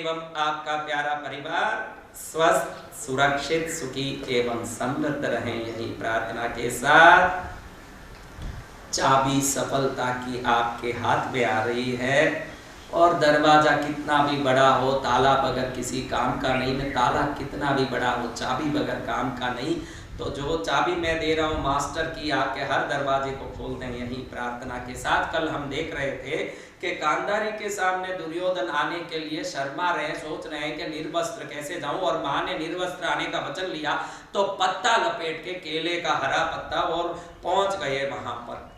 एवं आपका प्यारा परिवार स्वस्थ, सुरक्षित, सुखी एवं समृद्ध रहें, यही प्रार्थना के साथ चाबी सफलता की आपके हाथ में आ रही है। और दरवाजा कितना भी बड़ा हो, ताला बगैर किसी काम का नहीं, में ताला कितना भी बड़ा हो, चाबी बगैर काम का नहीं। तो जो चाबी मैं दे रहा हूँ मास्टर की, आपके हर दरवाजे को खोल दें, यही प्रार्थना के साथ। कल हम देख रहे थे कि गांधारी के सामने दुर्योधन आने के लिए शर्मा रहे, सोच रहे हैं कि निर्वस्त्र कैसे जाऊं, और मां ने निर्वस्त्र आने का वचन लिया तो पत्ता लपेट के, केले का हरा पत्ता, और पहुंच गए वहां पर।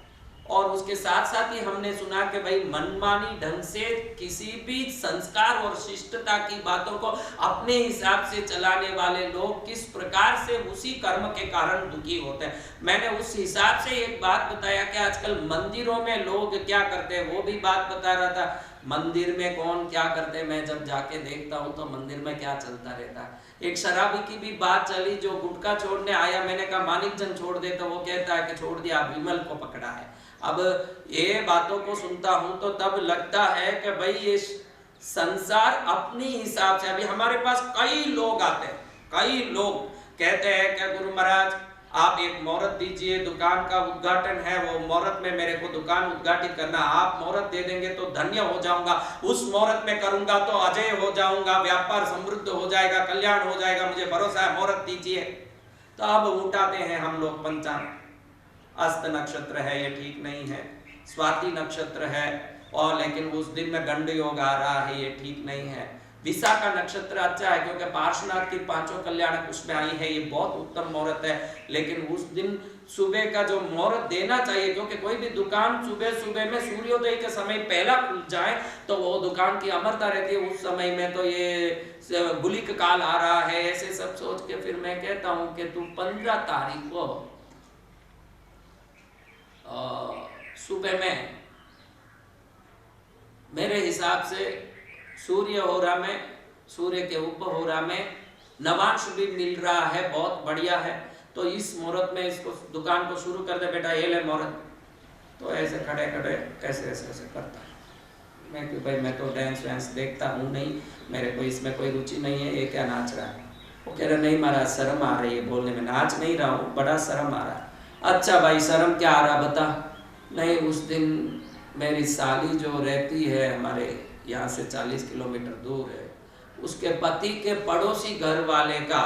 और उसके साथ साथ ही हमने सुना कि भाई मनमानी ढंग से किसी भी संस्कार और शिष्टता की बातों को अपने हिसाब से चलाने वाले लोग किस प्रकार से उसी कर्म के कारण दुखी होते हैं। मैंने उस हिसाब से एक बात बताया कि आजकल मंदिरों में लोग क्या करते हैं, वो भी बात बता रहा था। मंदिर में कौन क्या करते हैं, मैं जब जाके देखता हूँ तो मंदिर में क्या चलता रहता है। एक शराबी की भी बात चली जो गुटखा छोड़ने आया, मैंने कहा मानिक जन छोड़ दे, तो वो कहता है कि छोड़ दिया, विमल को पकड़ा है। अब ये बातों को सुनता हूं तो तब लगता है कि भाई ये संसार अपनी हिसाब से, अभी हमारे पास कई लोग आते हैं, कई लोग कहते हैं कि गुरु महाराज आप एक मुहूर्त दीजिए, दुकान का उद्घाटन है, वो मुहूर्त में मेरे को दुकान उद्घाटित करना, आप मुहूर्त दे देंगे तो धन्य हो जाऊंगा, उस मुहूर्त में करूंगा तो अजय हो जाऊंगा, व्यापार समृद्ध हो जाएगा, कल्याण हो जाएगा, मुझे भरोसा है, मुहूर्त दीजिए। तो अब उठाते हैं हम लोग पंचांग। अस्त नक्षत्र है, ये ठीक नहीं है। स्वाति नक्षत्र है, और लेकिन उस दिन में गंड योग आ रहा है, ये ठीक नहीं है। विशाखा नक्षत्र अच्छा है क्योंकि पार्श्वनाथ की पांचों कल्याणक उसमें आई है, ये बहुत उत्तम मुहूर्त है। लेकिन उस दिन सुबह का जो मुहूर्त देना चाहिए, क्योंकि कोई भी दुकान सुबह सुबह में सूर्योदय के समय पहला खुल जाए तो वो दुकान की अमरता रहती है। उस समय में तो ये गुलिक काल आ रहा है, ऐसे सब सोच के फिर मैं कहता हूँ कि तू 15 तारीख को सुबह में मेरे हिसाब से सूर्य होरा में, सूर्य के ऊपर होरा में नवांश भी मिल रहा है, बहुत बढ़िया है। तो इस मुहूर्त में इसको दुकान को शुरू कर दे बेटा, ये ले मुहूर्त। तो ऐसे खड़े खड़े ऐसे ऐसे ऐसे करता है। मैं क्यों भाई, मैं तो डांस वांस देखता हूँ नहीं, मेरे को इसमें कोई रुचि नहीं है, ये क्या नाच रहा है। वो कह रहा नहीं महाराज शर्म आ रही है बोलने में, नाच नहीं रहा हूँ, बड़ा शर्म आ रहा है। अच्छा भाई शर्म क्या आ रहा बता। नहीं, उस दिन मेरी साली जो रहती है हमारे यहाँ से 40 किलोमीटर दूर है, उसके पति के पड़ोसी घर वाले का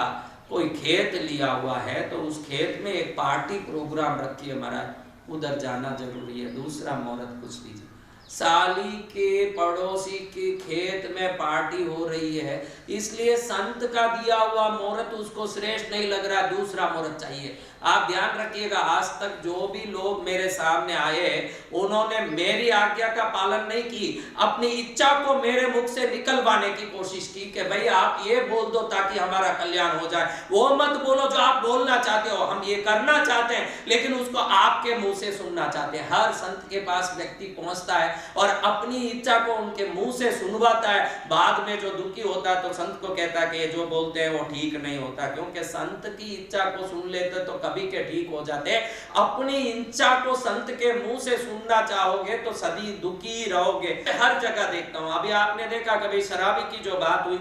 कोई खेत लिया हुआ है, तो उस खेत में एक पार्टी प्रोग्राम रखी है महाराज, उधर जाना जरूरी है, दूसरा मुहूर्त कुछ दीजिए। साली के पड़ोसी के खेत में पार्टी हो रही है, इसलिए संत का दिया हुआ मुहूर्त उसको श्रेष्ठ नहीं लग रहा, दूसरा मुहूर्त चाहिए। आप ध्यान रखिएगा, आज तक जो भी लोग मेरे सामने आए उन्होंने मेरी आज्ञा का पालन नहीं की, अपनी इच्छा को मेरे मुख से निकलवाने की कोशिश की कि भाई आप ये बोल दो ताकि हमारा कल्याण हो जाए, वो मत बोलो जो आप बोलना चाहते हो, हम ये करना चाहते हैं लेकिन उसको आपके मुंह से सुनना चाहते हैं। हर संत के पास व्यक्ति पहुंचता है और अपनी इच्छा को उनके मुंह से सुनवाता है, बाद में जो दुखी होता है तो संत को कहता है कि ये जो बोलते हैं वो ठीक नहीं होता, क्योंकि संत की इच्छा को सुन लेते तो कभी के ठीक हो जाते। अपनी इच्छा को संत के मुंह से सुनना चाहोगे तो सदी दुखी रहोगे। हर जगह देखता हूं, अभी आपने देखा कभी शराबी की जो बात हुई,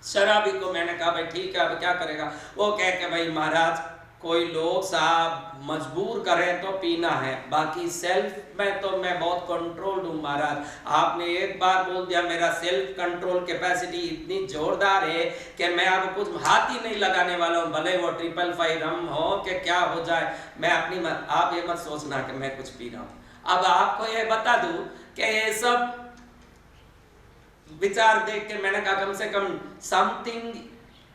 शराबी को मैंने कहा भाई ठीक है अब क्या करेगा, वो कह के भाई महाराज कोई लोग साहब मजबूर करें तो पीना है, बाकी सेल्फ में तो मैं बहुत कंट्रोल्ड हूँ महाराज। आपने एक बार बोल दिया, मेरा सेल्फ कंट्रोल कैपेसिटी इतनी जोरदार है कि मैं अब कुछ हाथ ही नहीं लगाने वाला हूँ, भले वो 555 रम हो कि क्या हो जाए, मैं अपनी आप ये मत सोचना कि मैं कुछ पी रहा हूँ। अब आपको ये बता दूं कि ये सब विचार देख के मैंने कहा कम से कम something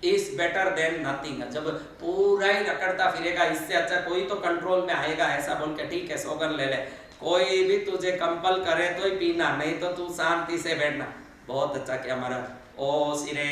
is better than nothing. जब पूरा ही रखड़ता फिरेगा, इससे अच्छा कोई तो कंट्रोल में आएगा, ऐसा बोल के ठीक है सौगन ले ले, कोई भी तुझे कंपल करे तो ही पीना, नहीं तो तू शांति से बैठना। बहुत अच्छा किया हमारा ओ सिरे,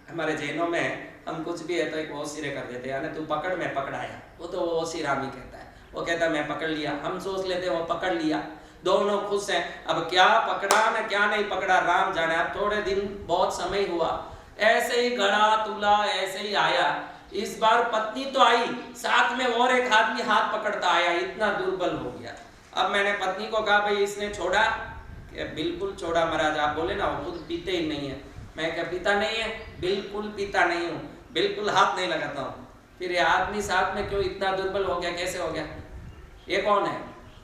हमारे जैनों में हम कुछ भी है तो एक ओ सिरे कर देते हैं, तू पकड़ मैं पकड़ाया, वो तो ओ सिरामी कहता है, वो कहता है मैं पकड़ लिया, हम सोच लेते वो पकड़ लिया, दोनों खुश हैं। अब क्या पकड़ा ना क्या नहीं पकड़ा राम जाने। अब थोड़े दिन बहुत समय हुआ, ऐसे ही गड़ा तुला ऐसे ही आया, इस बार पत्नी तो आई, साथ में और एक आदमी हाथ पकड़ता आया, इतना दुर्बल हो गया। अब मैंने पत्नी को कहा भाई इसने छोड़ा, बिल्कुल छोड़ा महाराज, आप बोले ना वो खुद पीते ही नहीं है, मैं क्या पीता नहीं है? बिल्कुल पीता नहीं हूँ, बिल्कुल हाथ नहीं लगाता हूँ। फिर ये आदमी साथ में क्यों इतना दुर्बल हो गया, कैसे हो गया? ये कौन है?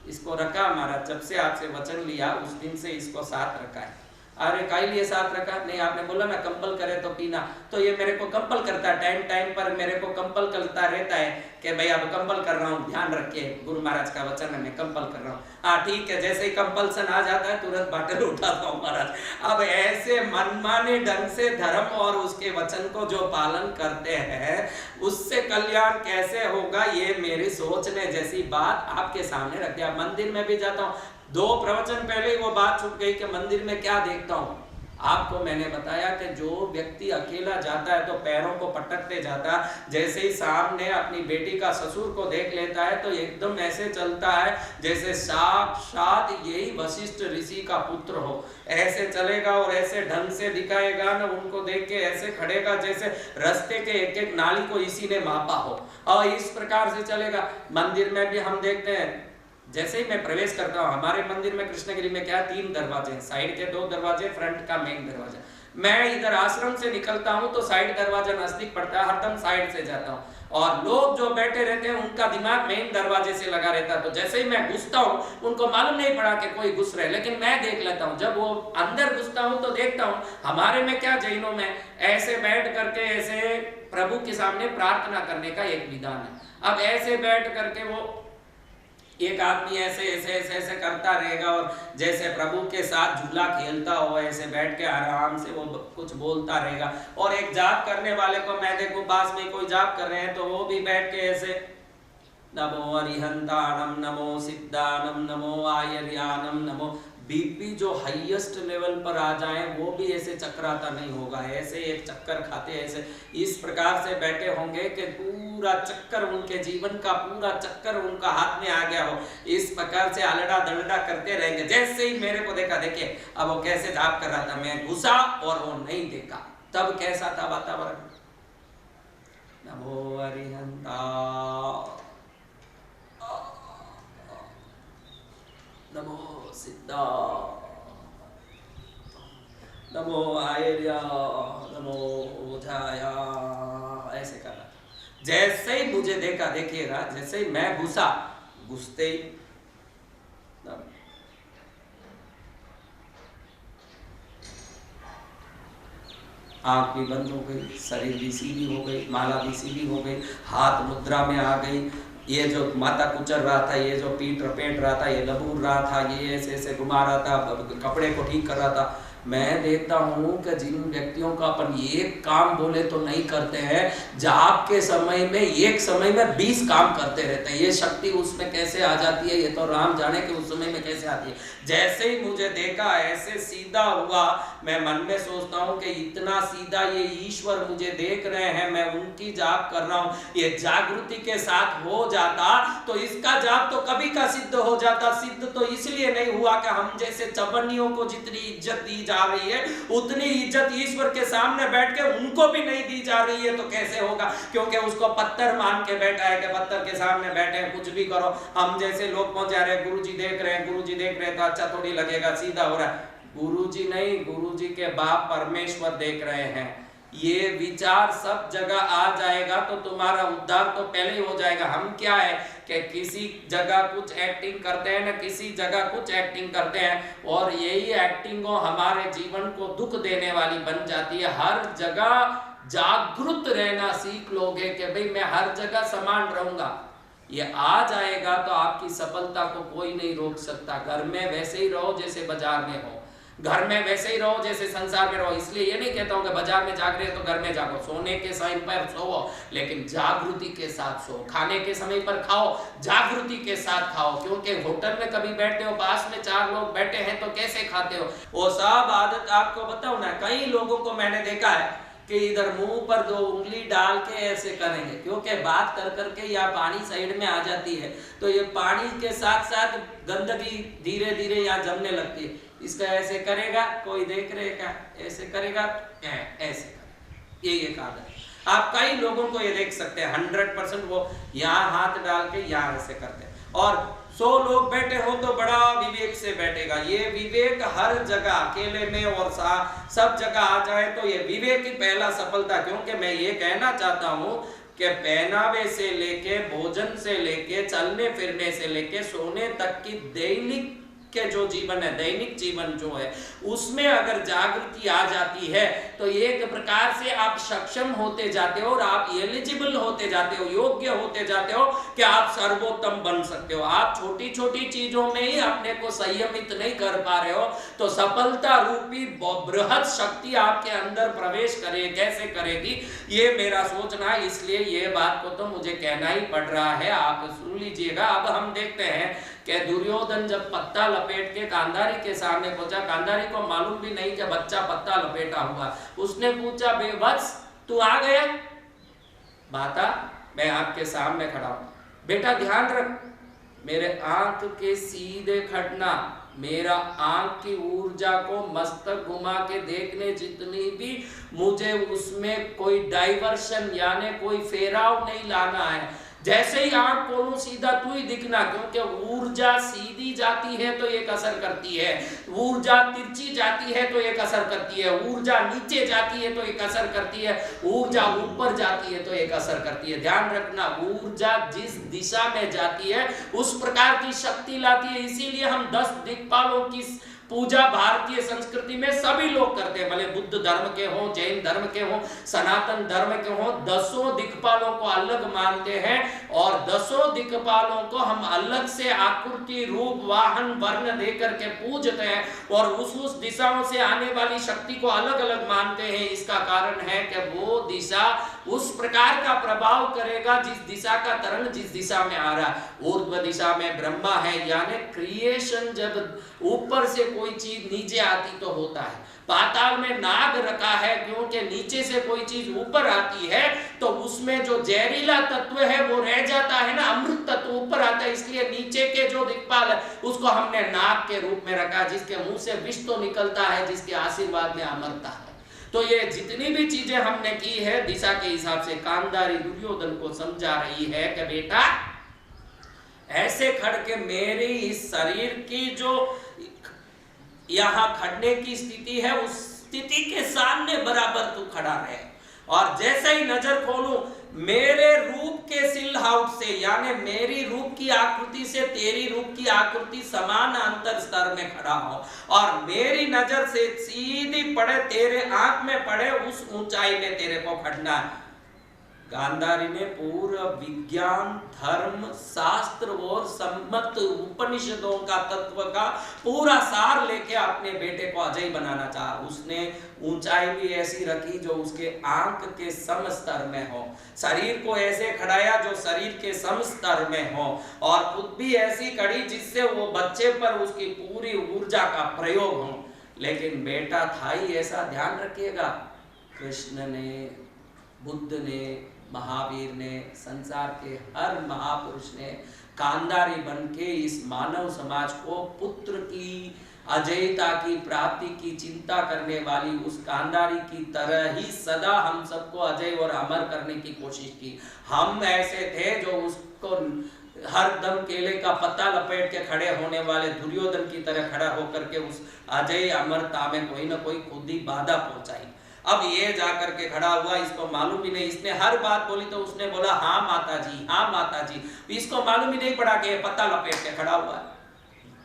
इसको रखा महाराज, जब से आपसे वचन लिया उस दिन से इसको साथ रखा है। अरे काई लिए साथ रखा? नहीं, आपने बोला ना कंपल करे तो पीना, तो ये मेरे को कंपल करता है, टाइम टाइम पर मेरे को कंपल करता रहता है कि भाई अब कंपल कर रहा हूँ, ध्यान रखिए, गुरु महाराज का वचन है, मैं कंपल कर रहा हूँ। हाँ ठीक है, जैसे ही कंपल्सन आ जाता है तुरंत बाटल उठाता हूँ महाराज। अब ऐसे मनमाने ढंग से धर्म और उसके वचन को जो पालन करते हैं उससे कल्याण कैसे होगा, ये मेरी सोचने जैसी बात आपके सामने रख दिया। मंदिर में भी जाता हूँ, 2 प्रवचन पहले ही वो बात छूट गई कि मंदिर में क्या देखता हूँ। आपको मैंने बताया कि जो व्यक्ति अकेला जाता है तो पैरों को पटकते जाता, जैसे ही सामने अपनी बेटी का ससुर को देख लेता है तो एकदम ऐसे चलता है जैसे साक्षात यही वशिष्ठ ऋषि का पुत्र हो। ऐसे चलेगा और ऐसे ढंग से दिखाएगा ना, उनको देख के ऐसे खड़ेगा जैसे रास्ते के एक एक नाली को इसी ने मापा हो, और इस प्रकार से चलेगा। मंदिर में भी हम देखते हैं, जैसे ही मैं प्रवेश करता हूँ, हमारे मंदिर में कृष्णगिरी में क्या 3 दरवाजे हैं, साइड के 2 दरवाजे, फ्रंट का मेन दरवाजा। मैं इधर आश्रम से निकलता हूँ तो साइड दरवाजा नजदीक पड़ता है, हरदम साइड से जाता हूँ, और लोग जो बैठे रहते हैं उनका दिमाग मेन दरवाजे से लगा रहता है। तो जैसे ही मैं घुसता हूँ उनको मालूम नहीं पड़ा कि कोई घुस रहे, लेकिन मैं देख लेता हूँ। जब वो अंदर घुसता हूँ तो देखता हूँ हमारे में क्या, जैनों में ऐसे बैठ करके ऐसे प्रभु के सामने प्रार्थना करने का एक विधान है। अब ऐसे बैठ करके वो एक आदमी ऐसे ऐसे ऐसे ऐसे करता रहेगा, और जैसे प्रभु के साथ झूला खेलता हो ऐसे बैठ के आराम से वो कुछ बोलता रहेगा। और एक जाप करने वाले को मैं देखूं, पास में कोई जाप कर रहे हैं तो वो भी बैठ के ऐसे नमो अरिहंताणम, नमो सिद्धानम, नमो आयर्यानम, नमो। बीपी जो हाईएस्ट लेवल पर आ जाए वो भी ऐसे चक्राता नहीं होगा, ऐसे एक चक्कर खाते ऐसे इस प्रकार से बैठे होंगे कि पूरा चक्कर, उनके जीवन का पूरा चक्कर उनका हाथ में आ गया हो। इस प्रकार से आलड़ा दलड़ा करते रहेंगे। जैसे ही मेरे को देखा, देखिए अब वो कैसे जाप कर रहा था, मैं घुसा और वो नहीं देखा, तब कैसा था वातावरण। नमो अरिहंता, नमो सिद्धा, नमो आयर्या, नमो ओझाया, ऐसे करना। जैसे ही मुझे देखा, देखिएगा जैसे ही मैं घुसा, घुसते ही आंख भी बंद हो गई, शरीर भी सीधी हो गई, माला भी सीधी हो गई, हाथ मुद्रा में आ गई। ये जो माथा कुचल रहा था, ये जो पीठ रपेट रहा था, ये लबूर रहा था, ये ऐसे ऐसे घुमा रहा था, कपड़े को ठीक कर रहा था। मैं देखता हूँ कि जिन व्यक्तियों का अपन एक काम बोले तो नहीं करते हैं, जाप के समय में एक समय में 20 काम करते रहते हैं। ये शक्ति उसमें कैसे आ जाती है ये तो राम जाने कि उस समय में कैसे आती है। जैसे ही मुझे देखा ऐसे सीधा हुआ, मैं मन में सोचता हूँ कि इतना सीधा ये ईश्वर मुझे देख रहे हैं, मैं उनकी जाप कर रहा हूँ, ये जागृति के साथ हो जाता तो इसका जाप तो कभी का सिद्ध हो जाता। सिद्ध तो इसलिए नहीं हुआ कि हम जैसे चवन्नियों को जितनी इज्जत दी जा रही है उतनी इज्जत ईश्वर के सामने बैठ के उनको भी नहीं दी जा रही है। तो कैसे होगा? क्योंकि उसको पत्थर मान के बैठा है कि पत्थर के सामने बैठे हैं, कुछ भी करो। हम जैसे लोग पहुंचा रहे, गुरुजी देख रहे हैं, गुरुजी देख रहे हैं तो अच्छा थोड़ी लगेगा, सीधा हो रहा है। गुरुजी नहीं, गुरुजी के बाप परमेश्वर देख रहे हैं। ये विचार सब जगह आ जाएगा तो तुम्हारा उद्धार तो पहले ही हो जाएगा। हम क्या है कि किसी जगह कुछ एक्टिंग करते हैं ना, किसी जगह कुछ एक्टिंग करते हैं, और यही एक्टिंग हमारे जीवन को दुख देने वाली बन जाती है। हर जगह जागरूक रहना सीख लोगे कि भाई मैं हर जगह समान रहूंगा, ये आ जाएगा तो आपकी सफलता को कोई नहीं रोक सकता। घर में वैसे ही रहो जैसे बाजार में हो, घर में वैसे ही रहो जैसे संसार में रहो। इसलिए ये नहीं कहता हूं कि बाजार में जाग रहे हो तो घर में जागो, सोने के समय पर सोओ लेकिन जागृति के साथ सो, खाने के समय पर खाओ जागृति के साथ खाओ। क्योंकि होटल में कभी बैठे हो, पास में 4 लोग बैठे हैं तो कैसे खाते हो, वो सब आदत आपको बताओ ना। कई लोगों को मैंने देखा है कि इधर मुंह पर 2 उंगली डाल के ऐसे करेंगे, क्योंकि बात कर करके या पानी साइड में आ जाती है तो ये पानी के साथ साथ गंदगी धीरे धीरे यहाँ जमने लगती है। इसका ऐसे करेगा, कोई देख रहेगा, ऐसे करेगा, ऐसे करेगा। ये एक आदत आप कई लोगों को ये देख सकते हैं। 100% वो यहाँ हाथ डाल के यहाँ ऐसे करते हैं। और 100 लोग बैठे हो तो बड़ा विवेक से बैठेगा। ये विवेक हर जगह अकेले में और सब जगह आ जाए तो ये विवेक ही पहला सफलता। क्योंकि मैं ये कहना चाहता हूं कि पहनावे से लेके, भोजन से लेके, चलने फिरने से लेके, सोने तक की दैनिक के जो जीवन है, दैनिक जीवन जो है, उसमें अगर जागृति आ जाती है तो एक प्रकार से आप सक्षम होते जाते हो और आप एलिजिबल होते जाते हो, योग्य होते जाते हो कि आप सर्वोत्तम बन सकते हो। आप छोटी छोटी चीजों में ही अपने को संयमित नहीं कर पा रहे हो तो सफलता रूपी बृहद शक्ति आपके अंदर प्रवेश करे कैसे करेगी, ये मेरा सोचना है। इसलिए ये बात को तो मुझे कहना ही पड़ रहा है, आप सुन लीजिएगा। अब हम देखते हैं कि दुर्योधन जब पत्ता लपेट के गांधारी के सामने पहुंचा, गांधारी को मालूम भी नहीं कि बच्चा पत्ता लपेटा हुआ। उसने पूछा, बेवत्स तू आ गया? माता मैं आपके सामने खड़ा हूं, बेटा ध्यान रख, मेरे आंख के सीधे खटना, मेरा आंख की ऊर्जा को मस्तक घुमा के देखने जितनी भी मुझे उसमें कोई डाइवर्शन यानी कोई फेराव नहीं लाना है। जैसे ही आंख खोलूं सीधा तू ही दिखना, क्योंकि ऊर्जा सीधी जाती है तो एक असर करती है, ऊर्जा तिरछी जाती है तो एक असर करती है, ऊर्जा नीचे जाती है तो एक असर करती है, ऊर्जा ऊपर जाती है तो एक असर करती है। ध्यान रखना, ऊर्जा जिस दिशा में जाती है उस प्रकार की शक्ति लाती है। इसीलिए हम 10 दिक्पालों की पूजा भारतीय संस्कृति में सभी लोग करते हैं, भले बुद्ध धर्म के हों, जैन धर्म के हों, सनातन धर्म के हों, 10 दिक्पालों को अलग मानते हैं और 10 दिक्पालों को हम अलग से आकृति, रूप, वाहन, वर्ण दे करके पूजते हैं और उस दिशाओं से आने वाली शक्ति को अलग अलग मानते हैं। इसका कारण है कि वो दिशा उस प्रकार का प्रभाव करेगा जिस दिशा का तरंग जिस दिशा में आ रहा है। ऊर्ध्व दिशा में ब्रह्मा है, यानी क्रिएशन जब ऊपर से कोई चीज नीचे आती तो होता है। पाताल में नाग रखा है क्योंकि नीचे से कोई चीज ऊपर आती है तो उसमें जो जहरीला तत्व है वो रह जाता है ना, अमृत तत्व ऊपर आता है। इसलिए नीचे के जो दिक्पाल है उसको हमने नाग के रूप में रखा, जिसके मुंह से विष तो निकलता है, जिसके आशीर्वाद में अमरता है। तो ये जितनी भी चीजें हमने की है दिशा के हिसाब से गांधारी दुर्योधन को समझा रही है कि बेटा ऐसे खड़ के मेरे इस शरीर की जो यहां खड़ने की स्थिति है उस स्थिति के सामने बराबर तू खड़ा रहे, और जैसे ही नजर खोलूं मेरे रूप के सिल हाउट से यानी मेरी रूप की आकृति से तेरी रूप की आकृति समान अंतर स्तर में खड़ा हो और मेरी नजर से सीधी पड़े, तेरे आंख में पड़े, उस ऊंचाई में तेरे को खड़ना है। गांधारी ने पूरा विज्ञान, धर्म, शास्त्र और सम्मत उपनिषदों का तत्व का पूरा सार लेके अपने बेटे को अजय बनाना चाहा। उसने ऊंचाई भी ऐसी रखी जो उसके आंख के सम स्तर में हो, शरीर को ऐसे खड़ाया जो शरीर के सम स्तर में हो और खुद भी ऐसी खड़ी जिससे वो बच्चे पर उसकी पूरी ऊर्जा का प्रयोग हो। लेकिन बेटा था ही ऐसा, ध्यान रखिएगा, कृष्ण ने, बुद्ध ने, महावीर ने, संसार के हर महापुरुष ने गांधारी बन के इस मानव समाज को पुत्र की अजयता की प्राप्ति की चिंता करने वाली उस गांधारी की तरह ही सदा हम सबको अजय और अमर करने की कोशिश की। हम ऐसे थे जो उसको हर दम केले का पत्ता लपेट के खड़े होने वाले दुर्योधन की तरह खड़ा होकर के उस अजय अमरता में कोई ना कोई खुद ही बाधा पहुंचाई। अब ये जाकर के खड़ा हुआ, इसको मालूम भी नहीं, इसने हर बात बोली तो उसने बोला हाँ माता जी, हाँ माता जी। इसको मालूम ही नहीं पड़ा कि ये पत्ता लपेट के खड़ा हुआ है,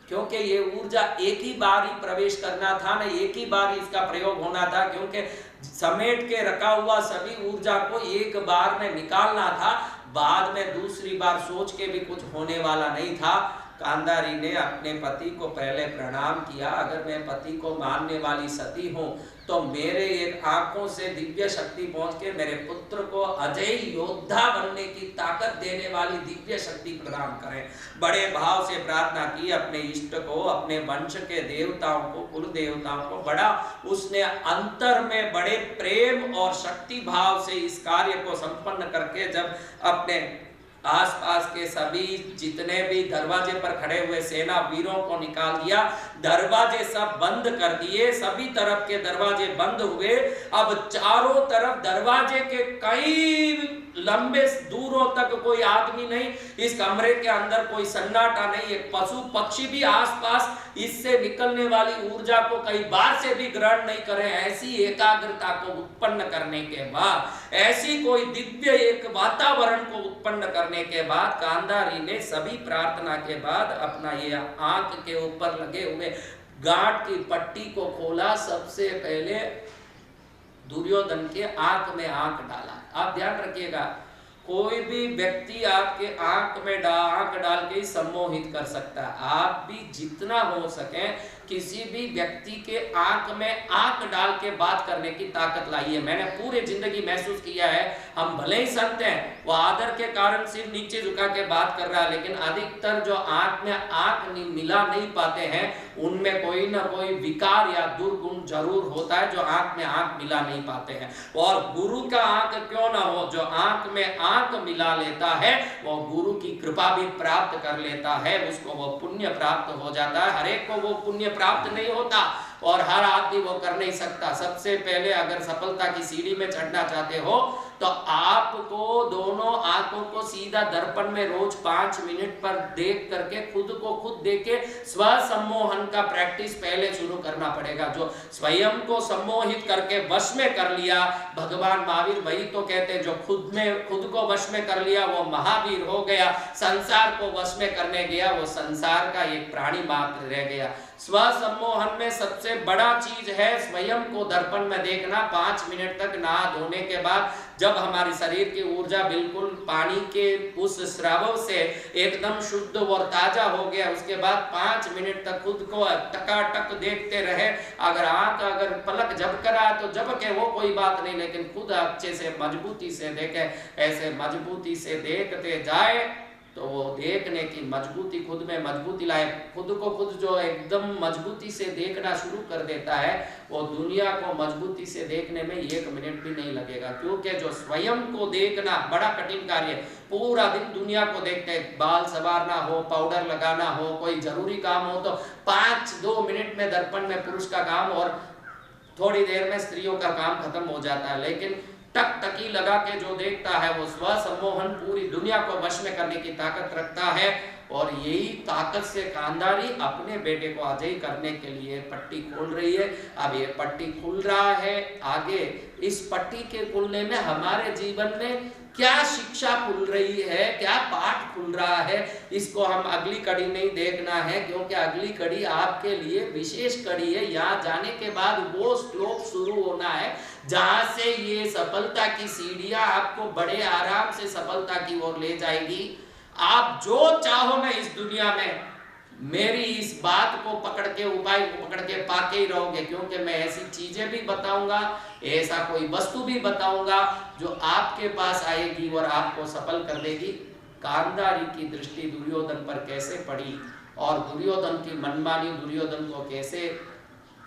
क्योंकि ये ऊर्जा एक ही बार ही प्रवेश करना था ना, एक ही बार इसका प्रयोग होना था, क्योंकि समेट के रखा हुआ सभी ऊर्जा को एक बार में निकालना था, बाद में दूसरी बार सोच के भी कुछ होने वाला नहीं था। गांधारी ने अपने पति को पहले प्रणाम किया, अगर मैं पति को मानने वाली सती हूँ तो मेरे एक आंखों से दिव्य शक्ति पहुंच के मेरे पुत्र को अजय योद्धा बनने की ताकत देने वाली दिव्य शक्ति प्रदान करें। बड़े भाव से प्रार्थना की अपने इष्ट को, अपने वंश के देवताओं को, कुल देवताओं को, बड़ा उसने अंतर में बड़े प्रेम और शक्ति भाव से इस कार्य को संपन्न करके जब अपने आसपास के सभी जितने भी दरवाजे पर खड़े हुए सेना वीरों को निकाल दिया, दरवाजे सब बंद कर दिए, सभी तरफ के दरवाजे बंद हुए। अब चारों तरफ दरवाजे के कई लंबे दूरों तक कोई आदमी नहीं, इस कमरे के अंदर कोई सन्नाटा नहीं, एक पशु पक्षी भी आसपास इससे निकलने वाली ऊर्जा को कई बार से भी ग्रहण नहीं करे। ऐसी एकाग्रता को उत्पन्न करने के बाद, ऐसी कोई दिव्य एक वातावरण को उत्पन्न करने के बाद गांधारी ने सभी प्रार्थना के बाद अपना ये आंख के ऊपर लगे हुए गांठ की पट्टी को खोला। सबसे पहले दुर्योधन के आंख में आंख डाला। आप ध्यान रखिएगा, कोई भी व्यक्ति आपके आंख में आंख डाल के सम्मोहित कर सकता है। आप भी जितना हो सके किसी भी व्यक्ति के आंख में आंख डाल के बात करने की ताकत लाइए। मैंने पूरे जिंदगी महसूस किया है, हम भले ही संत हैं, वो आदर के कारण सिर्फ नीचे झुका के बात कर रहा है, लेकिन अधिकतर जो आंख में आंख मिला नहीं पाते हैं उनमें कोई ना कोई विकार या दुर्गुण जरूर होता है, जो आंख में आंख मिला नहीं पाते हैं। और गुरु का आंख क्यों ना हो, जो आंख में आंख मिला लेता है वो गुरु की कृपा भी प्राप्त कर लेता है, उसको वो पुण्य प्राप्त हो जाता है। हर एक को वो पुण्य प्राप्त नहीं होता और हर आदमी वो कर नहीं सकता। सबसे पहले अगर सफलता की सीढ़ी में चढ़ना चाहते हो तो आपको दोनों आंखों को सीधा दर्पण में रोज 5 मिनट पर देख करके खुद को खुद देख के स्व सम्मोहन का प्रैक्टिस पहले शुरू करना पड़ेगा। जो स्वयं को सम्मोहित करके वश में कर लिया, भगवान महावीर वही तो कहते हैं, जो खुद को वश में कर लिया वो महावीर हो गया, संसार को वश में करने गया वो संसार का एक प्राणी मात्र रह गया। स्व सम्मोहन में सबसे बड़ा चीज है स्वयं को दर्पण में देखना। 5 मिनट तक नहा धोने के बाद जब हमारी शरीर की ऊर्जा बिल्कुल पानी के उस स्राव से एकदम शुद्ध और ताजा हो गया, उसके बाद 5 मिनट तक खुद को टकाटक देखते रहे। अगर पलक झपक रहा है तो झपके, वो कोई बात नहीं, लेकिन खुद अच्छे से मजबूती से देखे। ऐसे मजबूती से देखते जाए तो वो देखने की मजबूती खुद में मजबूती लाए। खुद को खुद जो एकदम मजबूती से देखना शुरू कर देता है वो दुनिया को मजबूती से देखने में 1 मिनट भी नहीं लगेगा। क्योंकि जो स्वयं को देखना बड़ा कठिन कार्य है। पूरा दिन दुनिया को देखते हैं, बाल संवारना हो, पाउडर लगाना हो, कोई जरूरी काम हो तो 5-2 मिनट में दर्पण में पुरुष का काम और थोड़ी देर में स्त्रियों का काम खत्म हो जाता है। लेकिन टकटकी लगा के जो देखता है वो स्व सम्मोहन पूरी दुनिया को वश में करने की ताकत रखता है। और यही ताकत से गांधारी अपने बेटे को अजय करने के लिए पट्टी खोल रही है। अब ये पट्टी खुल रहा है, आगे इस पट्टी के खुलने में हमारे जीवन में क्या शिक्षा खुल रही है, क्या पाठ खुल रहा है, इसको हम अगली कड़ी नहीं देखना है, क्योंकि अगली कड़ी आपके लिए विशेष कड़ी है। यहाँ जाने के बाद वो श्लोक शुरू होना है जहां से ये सफलता की सीढ़ियां आपको बड़े आराम से सफलता की ओर ले जाएगी। आप जो चाहो ना इस दुनिया में, मेरी इस बात को पकड़ के, उपाय को पकड़ के पाके ही रहोगे, क्योंकि मैं ऐसी चीजें भी बताऊंगा, ऐसा कोई वस्तु भी बताऊंगा जो आपके पास आएगी और आपको सफल कर देगी। गांधारी की दृष्टि दुर्योधन पर कैसे पड़ी और दुर्योधन की मनमानी दुर्योधन को कैसे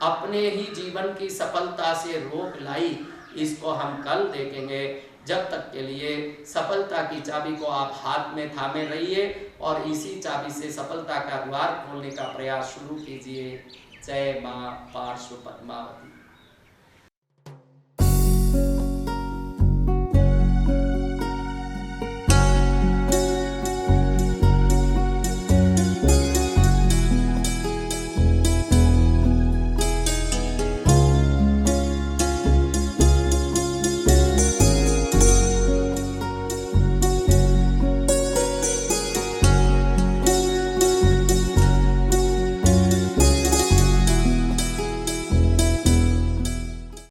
अपने ही जीवन की सफलता से रोक लाई, इसको हम कल देखेंगे। जब तक के लिए सफलता की चाबी को आप हाथ में थामे रहिए और इसी चाबी से सफलता का द्वार खोलने का प्रयास शुरू कीजिए। जय मां पार्श्व पद्मावती।